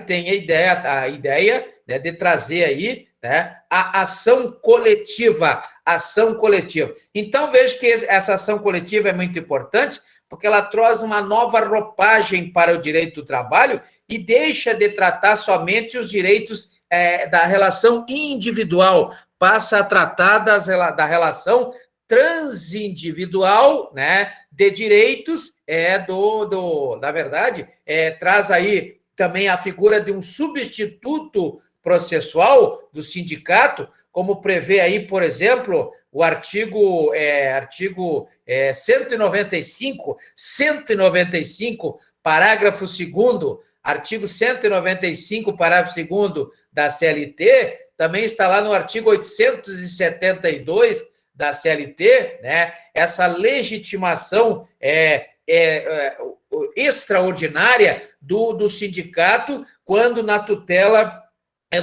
tem a ideia, né, de trazer aí, né, a ação coletiva, Então, vejo que essa ação coletiva é muito importante, porque ela traz uma nova roupagem para o direito do trabalho e deixa de tratar somente os direitos da relação individual, passa a tratar da relação transindividual, né, de direitos, na verdade, traz aí também a figura de um substituto processual do sindicato, como prevê aí, por exemplo, o artigo 195, parágrafo 2º, artigo 195, parágrafo 2º da CLT, também está lá no artigo 872 da CLT, né? Essa legitimação extraordinária do sindicato, quando na tutela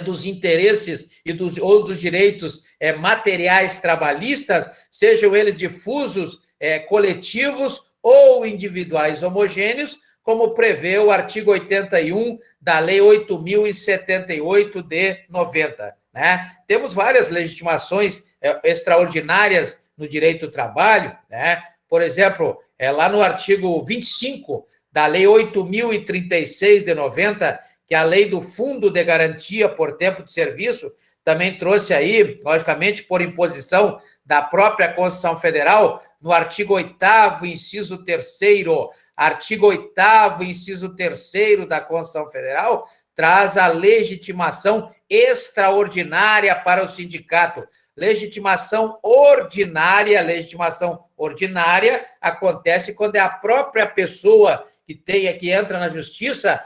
dos interesses ou dos direitos materiais trabalhistas, sejam eles difusos, coletivos ou individuais homogêneos, como prevê o artigo 81 da Lei 8.078 de 90. Né? Temos várias legitimações extraordinárias no direito do trabalho, né? Por exemplo, lá no artigo 25 da Lei 8.036 de 90, que é a lei do Fundo de Garantia por Tempo de Serviço, também trouxe aí, logicamente, por imposição da própria Constituição Federal, no artigo 8º, inciso 3º, artigo 8º, inciso 3º da Constituição Federal, traz a legitimação extraordinária para o sindicato. Legitimação ordinária acontece quando é a própria pessoa que entra na justiça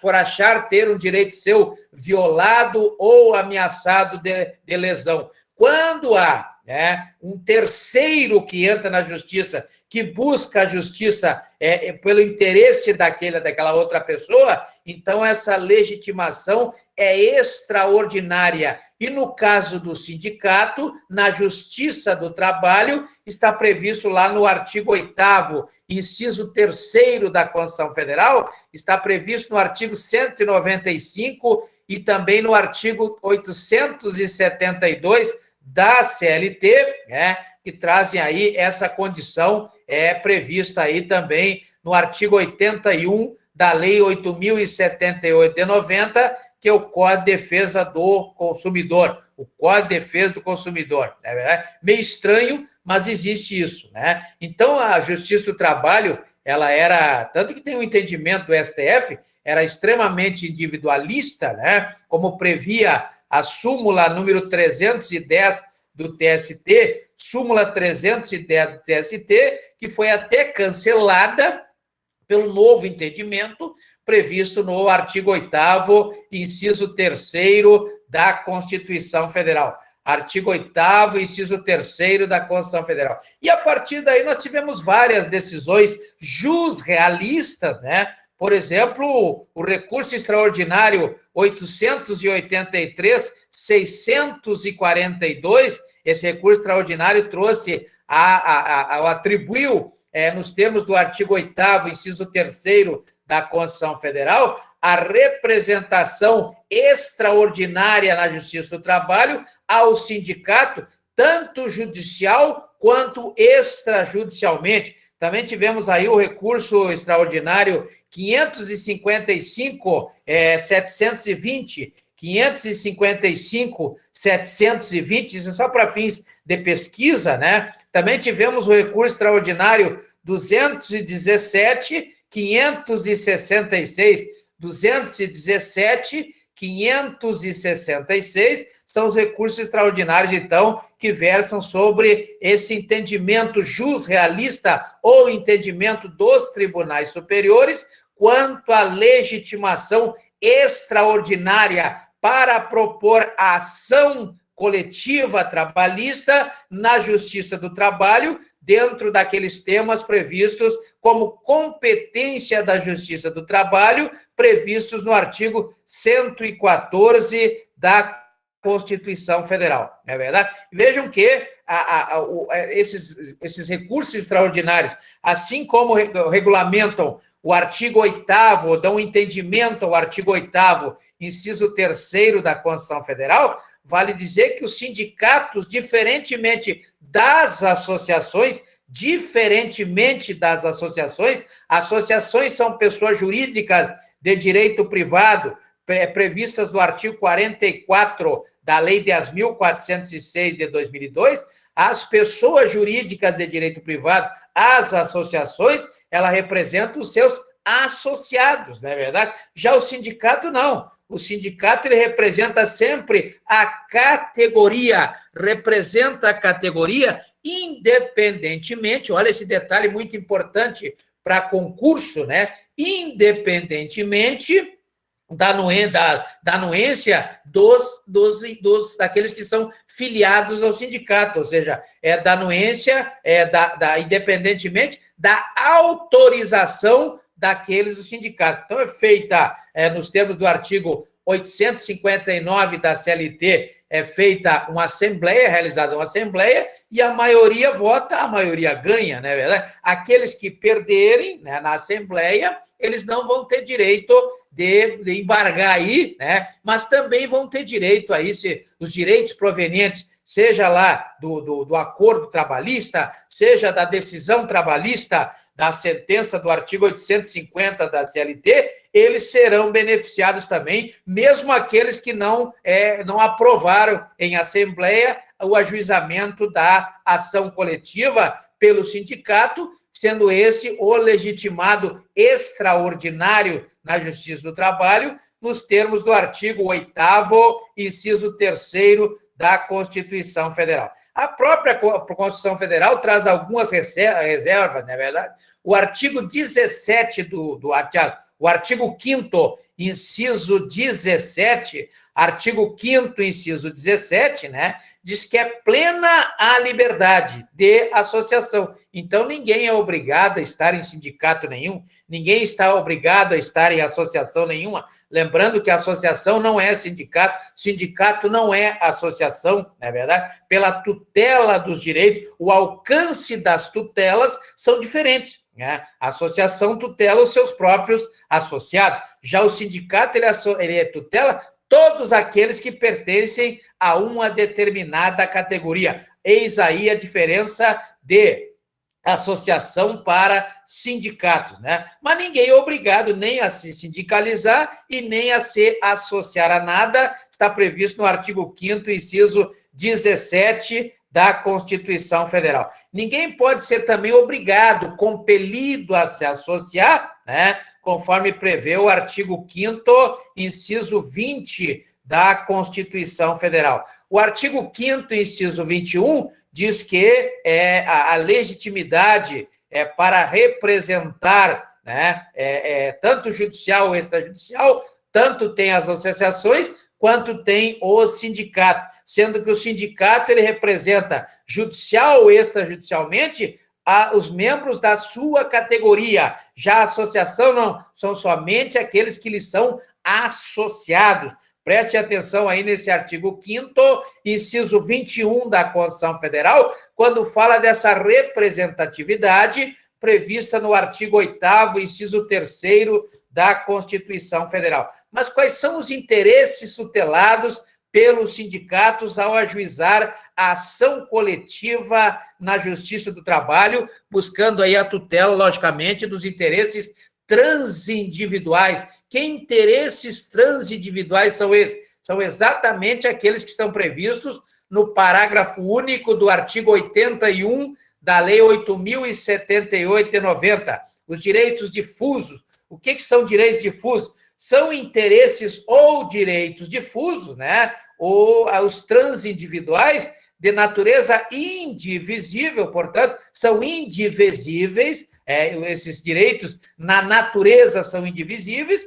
por achar ter um direito seu violado ou ameaçado de lesão. Quando há um terceiro que entra na justiça, que busca a justiça pelo interesse daquela outra pessoa, então essa legitimação é extraordinária. E no caso do sindicato, na Justiça do Trabalho, está previsto lá no artigo 8º, inciso 3º da Constituição Federal, está previsto no artigo 195 e também no artigo 872 da CLT, né, que trazem aí essa condição prevista aí também no artigo 81 da Lei 8.078 de 90, que é o Código de Defesa do Consumidor, meio estranho, mas existe isso, né? Então, a Justiça do Trabalho, ela era, tanto que tem um entendimento do STF, era extremamente individualista, né? Como previa a súmula número 310 do TST, súmula 310 do TST, que foi até cancelada pelo novo entendimento previsto no artigo 8º, inciso 3º da Constituição Federal. Artigo 8º, inciso 3º da Constituição Federal. E a partir daí nós tivemos várias decisões jusrealistas, né? Por exemplo, o recurso extraordinário 883-642, esse recurso extraordinário trouxe, atribuiu, nos termos do artigo 8º, inciso 3º da Constituição Federal, a representação extraordinária na Justiça do Trabalho ao sindicato, tanto judicial quanto extrajudicialmente. Também tivemos aí o recurso extraordinário 555-720, 555-720, isso é só para fins de pesquisa, né? Também tivemos o recurso extraordinário 217-566, são os recursos extraordinários, então, que versam sobre esse entendimento jusrealista ou entendimento dos tribunais superiores quanto à legitimação extraordinária para propor a ação coletiva trabalhista na Justiça do Trabalho, dentro daqueles temas previstos como competência da Justiça do Trabalho, previstos no artigo 114 da Constituição Federal, não é verdade? Vejam que esses recursos extraordinários, assim como regulamentam o artigo 8º, dão entendimento ao artigo 8º, inciso 3º da Constituição Federal, vale dizer que os sindicatos, diferentemente das associações, associações são pessoas jurídicas de direito privado, previstas no artigo 44 da Lei 10.406 de 2002, as pessoas jurídicas de direito privado, as associações, ela representa os seus associados, não é verdade? Já o sindicato, não. O sindicato, ele representa sempre a categoria, independentemente, olha esse detalhe muito importante para concurso, né? Independentemente da anuência daqueles que são filiados ao sindicato, ou seja, da anuência, independentemente da autorização daqueles do sindicato. Então, é feita, nos termos do artigo 859 da CLT, é feita uma assembleia, realizada uma assembleia, e a maioria vota, a maioria ganha, não é verdade? Aqueles que perderem, né, na assembleia, eles não vão ter direito de embargar aí, né? Mas também vão ter direito aí, os direitos provenientes, seja lá do acordo trabalhista, seja da decisão trabalhista, da sentença do artigo 850 da CLT, eles serão beneficiados também, mesmo aqueles que não aprovaram em assembleia o ajuizamento da ação coletiva pelo sindicato, sendo esse o legitimado extraordinário na Justiça do Trabalho, nos termos do artigo 8º, inciso 3º da Constituição Federal. A própria Constituição Federal traz algumas reservas, não é verdade? O artigo 17 o artigo 5º, inciso 17, artigo 5º, inciso 17, né, diz que é plena a liberdade de associação. Então, ninguém é obrigado a estar em sindicato nenhum, ninguém está obrigado a estar em associação nenhuma. Lembrando que a associação não é sindicato, sindicato não é associação, não é verdade? Pela tutela dos direitos, o alcance das tutelas são diferentes. A associação tutela os seus próprios associados. Já o sindicato, ele tutela todos aqueles que pertencem a uma determinada categoria. Eis aí a diferença de associação para sindicatos, né? Mas ninguém é obrigado nem a se sindicalizar e nem a se associar a nada. Está previsto no artigo 5º, inciso 17 da Constituição Federal. Ninguém pode ser também obrigado, compelido a se associar, né, conforme prevê o artigo 5º, inciso 20 da Constituição Federal. O artigo 5º, inciso 21, diz que a legitimidade para representar, né, tanto judicial ou extrajudicial, tanto tem as associações, quanto tem o sindicato, sendo que o sindicato, ele representa judicial ou extrajudicialmente os membros da sua categoria. Já a associação não, são somente aqueles que lhes são associados. Preste atenção aí nesse artigo 5º, inciso 21 da Constituição Federal, quando fala dessa representatividade prevista no artigo 8º, inciso 3º da Constituição Federal. Mas quais são os interesses tutelados pelos sindicatos ao ajuizar a ação coletiva na Justiça do Trabalho, buscando aí a tutela, logicamente, dos interesses transindividuais? Que interesses transindividuais são esses? São exatamente aqueles que estão previstos no parágrafo único do artigo 81 da Lei 8.078 de 90. Os direitos difusos. O que são direitos difusos? São interesses ou direitos difusos, né? Ou os transindividuais de natureza indivisível, portanto, são indivisíveis, esses direitos na natureza são indivisíveis,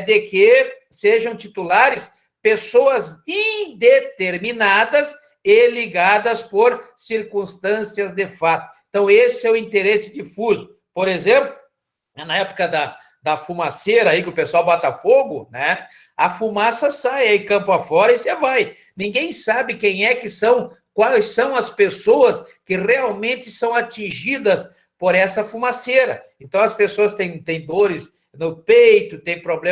de que sejam titulares pessoas indeterminadas e ligadas por circunstâncias de fato. Então, esse é o interesse difuso. Por exemplo, na época da fumaceira aí que o pessoal bota fogo, né? A fumaça sai aí campo afora e você vai. Ninguém sabe quem é que são quais são as pessoas que realmente são atingidas por essa fumaceira. Então, as pessoas têm dores no peito, têm problemas